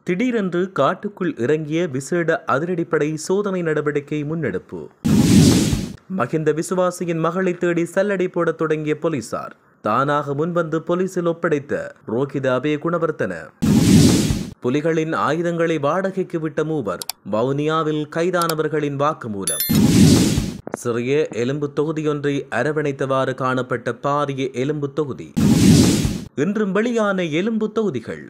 திடீரென்று காட்டுக்குள் இறங்கிய விசேட அதிரடிப்படை சோதனை நடவடிக்கை முன்னெடுப்பு. மஹிந்த விசுவாசியின் மகளை தேடி சல்லடை போடத் தொடங்கிய போலீசார் தானாக முன்வந்து போலீசில் ஒப்படைத்த ரோஹித அபய குணவர்த்தன. புலிகளின் ஆயுதங்களை வாடகைக்கு விட்ட மூவர் வவுனியாவில் கைதானவர்களின் வாக்குமூலம். சிறிய எலும்பு தொகுதியொன்றை அரவணைத்தவாறு காணப்பட்ட பாரிய எலும்பு தொகுதி. இன்றும் வெளியான எலும்பு தொகுதிகள்.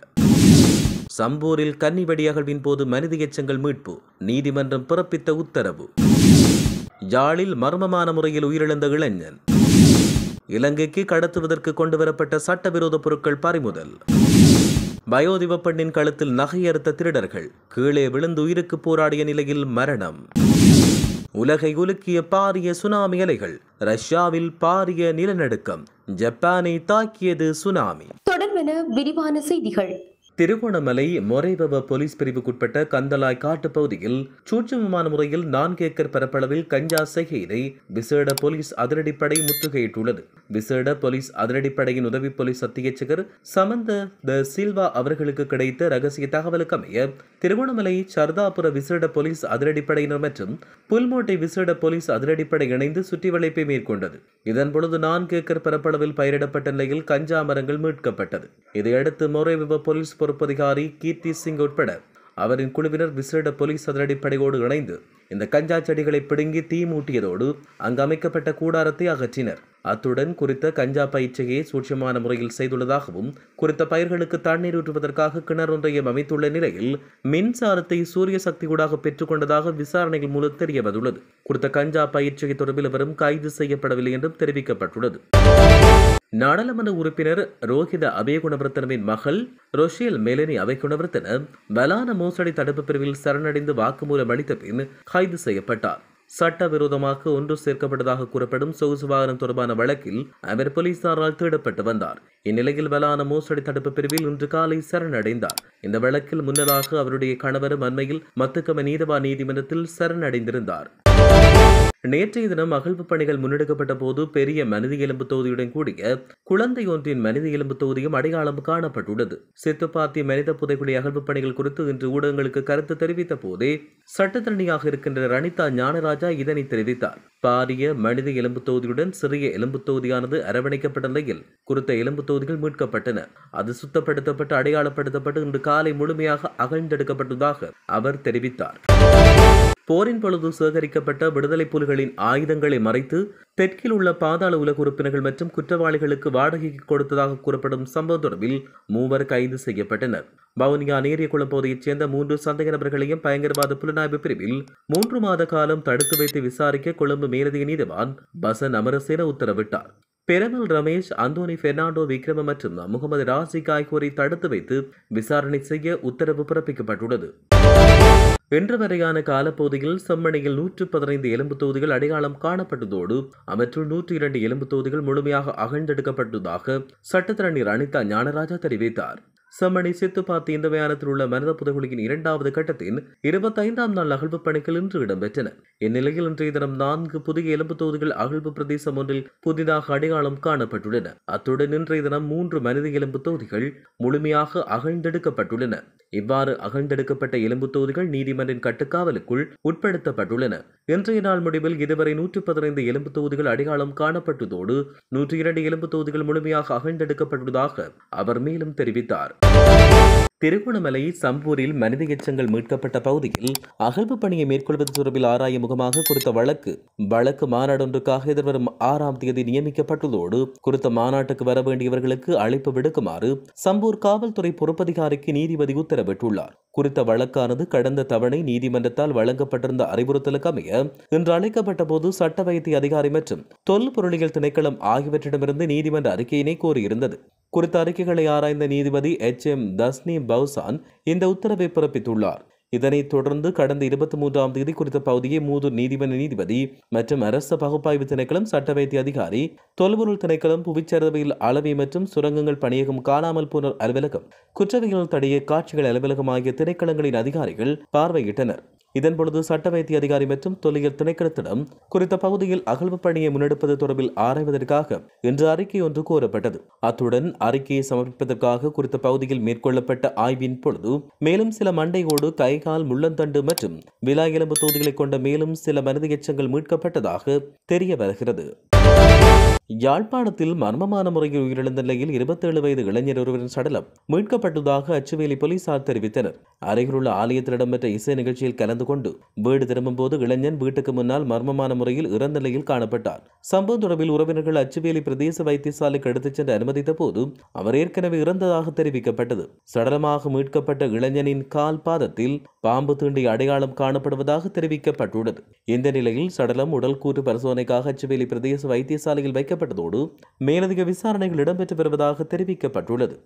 சம்பூரில் கன்னிவெடி அகழ்வின் போது மனித எச்சங்கள் மீட்பு, நீதிமன்றம் பிறப்பித்த உத்தரவு. யாழில் மர்மமான முறையில் உயிரிழந்த இளைஞன். இலங்கைக்கு கடத்துவதற்கு கொண்டுவரப்பட்ட சட்டவிரோத பொருட்கள் பறிமுதல். வயோதிப பெண்ணின் கழுத்தில் நகையறுத்த திருடர்கள் கீழே விழுந்து உயிருக்கு போராடிய நிலையில் மரணம். உலகை உலுக்கிய பாரிய சுனாமி அலைகள். ரஷ்யாவில் பாரிய நிலநடுக்கம். ஜப்பானை தாக்கியது சுனாமி. தொடர்பென விரிவான செய்திகள். திருகோணமலை மொரைவவ போலீஸ் பிரிவுக்குட்பட்ட கந்தலாய் காட்டு பகுதியில் சூட்சமமான முறையில் 4 ஏக்கர் பரப்பளவில் கஞ்சா செய்கையினை விசேட போலீஸ் அதிரடிப்படை முற்றுகையிட்டுள்ளது. விசேட போலீஸ் அதிரடிப்படையின் உதவி போலீஸ் அத்தியட்சகர் சமந்த த சில்வா அவர்களுக்கு கிடைத்த ரகசிய தகவலுக்கு அமைய திருகோணமலை சர்தாபுர விசேட போலீஸ் அதிரடிப்படையினர் மற்றும் புல்மோட்டை விசேட போலீஸ் அதிரடிப்படை இணைந்து சுற்றி வளைப்பை மேற்கொண்டது. இதன்பொழுது 4 ஏக்கர் பரப்பளவில் பயிரிடப்பட்ட நிலையில் கஞ்சா மரங்கள் மீட்கப்பட்டது. இதையடுத்து மொரைவவ போலீஸ் பொறுப்பதிகாரி கீர்த்தி சிங் உட்பட அவரின் குழுவினர் விசேட போலீஸ் அதிரடிப்படையோடு இணைந்து இந்த கஞ்சா செடிகளை பிடுங்கி தீ மூட்டியதோடு அங்கு அமைக்கப்பட்ட கூடாரத்தை அகற்றினர். அத்துடன் குறித்த கஞ்சா பயிற்சியை சூட்சமான முறையில் செய்துள்ளதாகவும் குறித்த பயிர்களுக்கு தண்ணீர் ஊற்றுவதற்காக கிணறு ஒன்றையும் அமைத்துள்ள நிலையில் மின்சாரத்தை சூரிய சக்தியூடாக பெற்றுக் கொண்டதாக விசாரணைகள் மூலம் தெரிய வந்துள்ளது. குறித்த கஞ்சா பயிற்சியை தொடர்பில் எவரும் கைது செய்யப்படவில்லை என்றும் தெரிவிக்கப்பட்டுள்ளது. நாடாளுமன்ற உறுப்பினர் ரோஹித அபய குணவர்த்தனவின் மகள் ரொஷேல் மெலனி அபய குணவர்த்தன பலான மோசடி தடுப்பு பிரிவில் சரணடைந்து வாக்குமூலம் அளித்த பின் கைது செய்யப்பட்டார். சட்டவிரோதமாக ஒன்று சேர்க்கப்பட்டதாக கூறப்படும் சொகுசு வாகனம் தொடர்பான வழக்கில் அவர் போலீசாரால் தேடப்பட்டு வந்தார். இந்நிலையில் பலான மோசடி தடுப்பு பிரிவில் இன்று காலை சரணடைந்தார். இந்த வழக்கில் முன்னதாக அவருடைய கணவரும் அண்மையில் மத்துக்கம நீதவான் நீதிமன்றத்தில் சரணடைந்திருந்தார். நேற்றைய தினம் அகழ்வு பணிகள் முன்னெடுக்கப்பட்ட போது பெரிய மனித எலும்பு தொகுதியுடன் கூடிய குழந்தை ஒன்றின் மனித எலும்பு தொகுதியும் அடையாளம் காணப்பட்டுள்ளது. சித்துப்பாத்தி மனித புதைக்குழி அகழ்வு பணிகள் குறித்து இன்று ஊடகங்களுக்கு கருத்து தெரிவித்த போதே சட்டத்தரணியாக இருக்கின்ற ரணிதா ஞானராஜா இதனை தெரிவித்தார். பாரிய மனித எலும்பு தொகுதியுடன் சிறிய எலும்பு தொகுதியானது அரவணைக்கப்பட்ட நிலையில் குறித்த எலும்பு தொகுதிகள் மீட்கப்பட்டன. அது சுத்தப்படுத்தப்பட்டு அடையாளப்படுத்தப்பட்டு இன்று காலை முழுமையாக அகழ்ந்தெடுக்கப்பட்டதாக அவர் தெரிவித்தார். போரின் பொழுது சேகரிக்கப்பட்ட விடுதலை புலிகளின் ஆயுதங்களை மறைத்து தெற்கில் உள்ள பாதாள உலக உறுப்பினர்கள் மற்றும் குற்றவாளிகளுக்கு வாடகைக்கு கொடுத்ததாக கூறப்படும் சம்பவம் தொடர்பில் 3 கைது செய்யப்பட்டனர். வவுனியா நேரியகுளம் பகுதியைச் சேர்ந்த 3 சந்தேக நபர்களையும் பயங்கரவாத புலனாய்வு பிரிவில் 3 மாத காலம் தடுத்து வைத்து விசாரிக்க கொழும்பு மேலதிக நீதிவான் பசன் அமரசேன உத்தரவிட்டார். பெரமல் ரமேஷ், அந்தோனி பெர்னாண்டோ விக்ரம மற்றும் முகமது ராசிக் ஆகியோரை தடுத்து வைத்து விசாரணை செய்ய உத்தரவு பிறப்பிக்கப்பட்டுள்ளது. இன்று வரையான காலப்பகுதியில் செம்மணியில் 115 எலும்பு தொகுதிகள் அடையாளம் காணப்பட்டதோடு அவற்றுள் 102 எலும்பு தொகுதிகள் முழுமையாக அகழ்ந்தெடுக்கப்பட்டதாக சட்டத்தரணி ரணிதா ஞானராஜா தெரிவித்தார். செம்மணி சித்துப்பாத்தி இந்த மயானத்தில் உள்ள மனித புதைகுழியின் 2வது கட்டத்தின் 25ஆம் நாள் அகழ்வு பணிகள் இன்று இடம்பெற்றன. இந்நிலையில் இன்றைய தினம் 4 புதிய எலும்பு தொகுதிகள் அகழ்வு பிரதேசம் ஒன்றில் புதிதாக அடையாளம் காணப்பட்டுள்ளன. அத்துடன் இன்றைய தினம் 3 மனித எலும்பு தொகுதிகள் முழுமையாக அகழ்ந்தெடுக்கப்பட்டுள்ளன. இவ்வாறு அகழ்ந்தெடுக்கப்பட்ட எலும்பு தொகுதிகள் நீதிமன்றின் கட்டுக்காவலுக்குள் உட்படுத்தப்பட்டுள்ளன. இன்றைய நாள் முடிவில் இதுவரை 115 எலும்பு தொகுதிகள் அடையாளம் காணப்பட்டதோடு 102 எலும்பு தொகுதிகள் முழுமையாக அகழ்ந்தெடுக்கப்பட்டுள்ளதாக அவர் மேலும் தெரிவித்தார். திருகோணமலை சம்பூரில் மனித எச்சங்கள் மீட்கப்பட்ட பகுதியில் அகழ்வு பணியை மேற்கொள்வது தொடர்பில் ஆராய முகமாக குறித்த வழக்கு மாநாடொன்றுக்காக எதிர்வரும் 6ஆம் தேதி நியமிக்கப்பட்டுள்ளதோடு குறித்த மாநாட்டுக்கு வர வேண்டியவர்களுக்கு அழைப்பு விடுக்குமாறு சம்பூர் காவல்துறை பொறுப்பதிகாரிக்கு நீதிபதி உத்தரவிட்டுள்ளார். குறித்த வழக்கானது கடந்த தவணை நீதிமன்றத்தால் வழங்கப்பட்டிருந்த அறிவுறுத்தலுக்கு அமைய இன்று அழைக்கப்பட்ட போது சட்ட வைத்திய அதிகாரி மற்றும் தொல்பொருளியல் திணைக்களம் ஆகியவற்றிடமிருந்து நீதிமன்ற அறிக்கையினை கோரியிருந்தது. குறித்த அறிக்கைகளை ஆராய்ந்த நீதிபதி HM தஸ்னி பவுசான் இந்த உத்தரவை பிறப்பித்துள்ளார். இதனைத் தொடர்ந்து கடந்த 23ஆம் தேதி குறித்த பகுதியை மூதூர் நீதிமன்ற நீதிபதி மற்றும் அரச பகுப்பாய்வு திணைக்களம், சட்ட வைத்திய அதிகாரி, தொல்பொருள் திணைக்களம், புவிச்சரிதவியல் அளவை மற்றும் சுரங்கங்கள் பணியகம், காணாமல் போனோர் அலுவலகம், குற்றவியல் தடைய காட்சிகள் அலுவலகம் ஆகிய திணைக்களங்களின் அதிகாரிகள் பார்வையிட்டனர். இதன்பொழுது சட்ட வைத்திய அதிகாரி மற்றும் தொல்லியல் திணைக்களத்திடம் குறித்த பகுதியில் அகழ்வு பணியை முன்னெடுப்பது தொடர்பில் ஆராய்வதற்காக இன்று அறிக்கை ஒன்று கோரப்பட்டது. அத்துடன் அறிக்கையை சமர்ப்பிப்பதற்காக குறித்த பகுதியில் மேற்கொள்ளப்பட்ட ஆய்வின் பொழுது மேலும் சில மண்டையோடு, கைகால், முள்ளந்தண்டு மற்றும் விலா எலும்பு தொகுதிகளை கொண்ட மேலும் சில மனித எச்சங்கள் மீட்கப்பட்டதாக தெரிய வருகிறது. யாழ்ப்பாணத்தில் மர்மமான முறையில் உயிரிழந்த நிலையில் 27 வயது இளைஞர் ஒருவரின் சடலம் மீட்கப்பட்டதாக அச்சுவேலி போலீசார் தெரிவித்தனர். அருகிலுள்ள ஆலயத்தில் இடம்பெற்ற இசை நிகழ்ச்சியில் கலந்து கொண்டு வீடு திரும்பும்போது இளைஞன் வீட்டுக்கு முன்னால் மர்மமான முறையில் இறந்த நிலையில் காணப்பட்டார். சம்பவம் தொடர்பில் உறவினர்கள் அச்சுவேலி பிரதேச வைத்தியசாலைக்கு எடுத்துச் சென்று அனுமதித்த போது அவர் ஏற்கனவே இறந்ததாக தெரிவிக்கப்பட்டது. சடலமாக மீட்கப்பட்ட இளைஞனின் கால் பாதத்தில் பாம்பு தீண்டிய அடையாளம் காணப்படுவதாக தெரிவிக்கப்பட்டுள்ளது. இந்த நிலையில் சடலம் உடல் கூற்று பரிசோதனைக்காக அச்சுவேலி பிரதேச வைத்தியசாலையில் வைக்கப்பட்டதோடு மேலதிக விசாரணைகள் இடம்பெற்று வருவதாக தெரிவிக்கப்பட்டுள்ளது.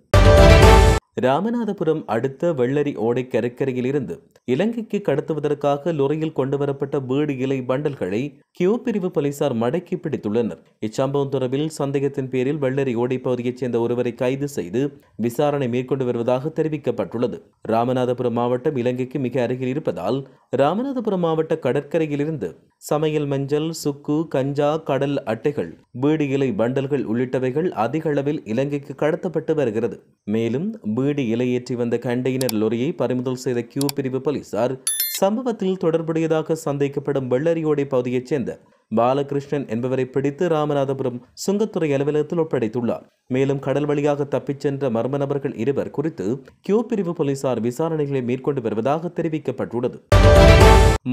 ராமநாதபுரம் அடுத்த வெள்ளரி ஓடை கடற்கரையில் இருந்து இலங்கைக்கு கடத்துவதற்காக லொரியில் கொண்டுவரப்பட்ட வீடு இலை பண்டல்களை கியூ பிரிவு போலீசார் மடக்கி பிடித்துள்ளனர். இச்சம்பவம் தொடர்பில் சந்தேகத்தின் பேரில் வெள்ளரி ஓடை பகுதியைச் சேர்ந்த ஒருவரை கைது செய்து விசாரணை மேற்கொண்டு வருவதாக தெரிவிக்கப்பட்டுள்ளது. ராமநாதபுரம் மாவட்டம் இலங்கைக்கு மிக அருகில் இருப்பதால் ராமநாதபுரம் மாவட்ட கடற்கரையில் இருந்து சமையல் மஞ்சள், சுக்கு, கஞ்சா, கடல் அட்டைகள், வீடு இலை பண்டல்கள் உள்ளிட்டவைகள் அதிக அளவில் இலங்கைக்கு கடத்தப்பட்டு வருகிறது. மேலும் வீடு இலையேற்றி வந்த கண்டெய்னர் லொரியை பறிமுதல் செய்த கியூ பிரிவு போலீசார் சம்பவத்தில் தொடர்புடையதாக சந்தேகிக்கப்படும் வெள்ளரியோடை பகுதியைச் சேர்ந்த பாலகிருஷ்ணன் என்பவரை பிடித்து ராமநாதபுரம் சுங்கத்துறை அலுவலகத்தில் ஒப்படைத்துள்ளார். மேலும் கடல் வழியாக தப்பிச் சென்ற மர்ம நபர்கள் இருவர் குறித்து கியூ பிரிவு போலீசார் விசாரணைகளை மேற்கொண்டு வருவதாக தெரிவிக்கப்பட்டுள்ளது.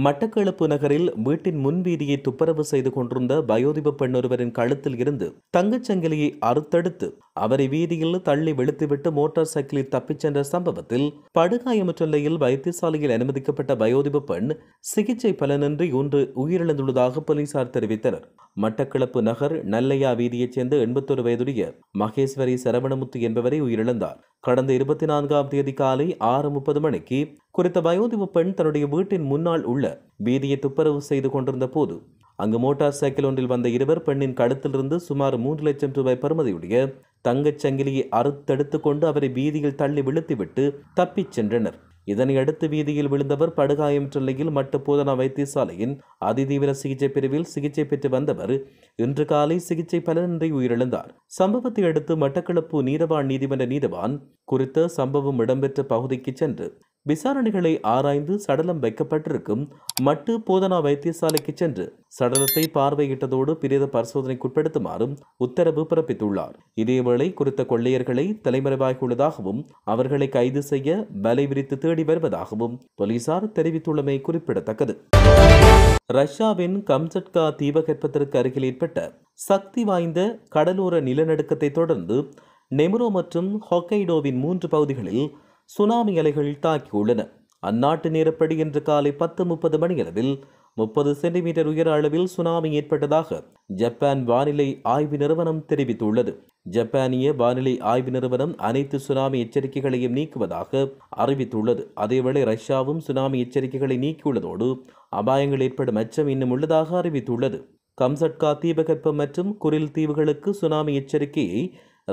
மட்டக்களப்பு நகரில் வீட்டின் முன்வீதியை துப்புரவு செய்து கொண்டிருந்த வயோதிப பெண் ஒருவரின் கழுத்தில் இருந்து தங்கச்சங்கிலியை அறுத்தெடுத்து அவரை வீதியில் தள்ளி வெளுத்துவிட்டு மோட்டார் சைக்கிளில் தப்பிச் சென்ற சம்பவத்தில் படுகாயமற்ற நிலையில் வைத்தியசாலையில் அனுமதிக்கப்பட்ட வயோதிப பெண் சிகிச்சை பலனின்றி இன்று உயிரிழந்துள்ளதாக போலீசார் தெரிவித்தனர். மட்டக்களப்பு நகர் நல்லையா வீதியைச் சேர்ந்த 81 வயதுடைய மகேஸ்வரி சரவணமுத்து என்பவரை உயிரிழந்தார். கடந்த 24ஆம் தேதி காலை 6:30 மணிக்கு குறித்த வயோதிப பெண் தன்னுடைய வீட்டின் முன்னால் உள்ள வீதியை துப்புரவு செய்து கொண்டிருந்த போது அங்கு மோட்டார் சைக்கிள் ஒன்றில் வந்த இருவர் பெண்ணின் கழுத்திலிருந்து சுமார் 3 லட்சம் ரூபாய் பெறுமதியுடைய தங்கச் சங்கிலியை அறுத்தெடுத்துக் கொண்டு அவரை வீதியில் தள்ளி விழுத்திவிட்டு தப்பிச் சென்றனர். இதனை அடுத்து வீதியில் விழுந்தவர் படுகாயமற்ற நிலையில் மட்டு போதனா வைத்தியசாலையின் அதிதீவிர சிகிச்சை பிரிவில் சிகிச்சை பெற்று வந்தவர் இன்று காலை சிகிச்சை பலனின்றி உயிரிழந்தார். சம்பவத்தை அடுத்து மட்டக்களப்பு நீதவான் நீதிமன்ற நீதவான் குறித்த சம்பவம் இடம்பெற்ற பகுதிக்கு சென்று விசாரணைகளை ஆராய்ந்து சடலம் வைக்கப்பட்டிருக்கும் மட்டு போதனா வைத்தியசாலைக்கு சென்று சடலத்தை பார்வையிட்டதோடு பிரேத பரிசோதனைக்குட்படுத்துமாறும் உத்தரவு பிறப்பித்துள்ளார். இதேவேளை குறித்த கொள்ளையர்களை தலைமறைவாகியுள்ளதாகவும் அவர்களை கைது செய்ய வலை விரித்து தேடி வருவதாகவும் போலீசார் தெரிவித்துள்ளமை குறிப்பிடத்தக்கது. ரஷ்யாவின் கம்சட்கா தீபகற்பத்திற்கு அருகில் ஏற்பட்ட சக்தி வாய்ந்த கடலோர நிலநடுக்கத்தை தொடர்ந்து நெமுரோ மற்றும் ஹொக்கைடோவின் 3 பகுதிகளில் சுனாமி அலைகள் தாக்கியுள்ளன. அந்நாட்டு நேரப்படி இன்று காலை 10:30 மணியளவில் 30 சென்டிமீட்டர் உயர அளவில் சுனாமி ஏற்பட்டதாக ஜப்பான் வானிலை ஆய்வு நிறுவனம் தெரிவித்துள்ளது. ஜப்பானிய வானிலை ஆய்வு நிறுவனம் அனைத்து சுனாமி எச்சரிக்கைகளையும் நீக்குவதாக அறிவித்துள்ளது. அதேவேளை ரஷ்யாவும் சுனாமி எச்சரிக்கைகளை நீக்கியுள்ளதோடு அபாயங்கள் ஏற்படும் அச்சம் இன்னும் உள்ளதாக அறிவித்துள்ளது. கம்சட்கா தீபகற்பம் மற்றும் குரில் தீவுகளுக்கு சுனாமி எச்சரிக்கையை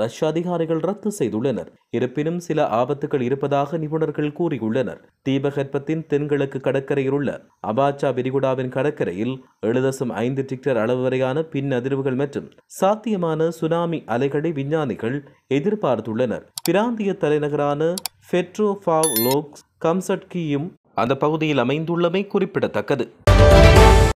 ரஷ்ய அதிகாரிகள் ரத்து செய்துள்ளனர். இருப்பினும் சில ஆபத்துகள் இருப்பதாக நிபுணர்கள் கூறியுள்ளனர். தீபகற்பத்தின் தென்கிழக்கு கடற்கரையில் உள்ள அபாச்சா விரிகுடாவின் கடற்கரையில் 7.5 ரிக்டர் அளவு வரையான பின் அதிர்வுகள் மற்றும் சாத்தியமான சுனாமி அலைகளை விஞ்ஞானிகள் எதிர்பார்த்துள்ளனர். பிராந்திய தலைநகரான பெட்ரோபாவ்லோவ்ஸ்க் கம்சட்கியும் அந்த பகுதியில் அமைந்துள்ளமை குறிப்பிடத்தக்கது.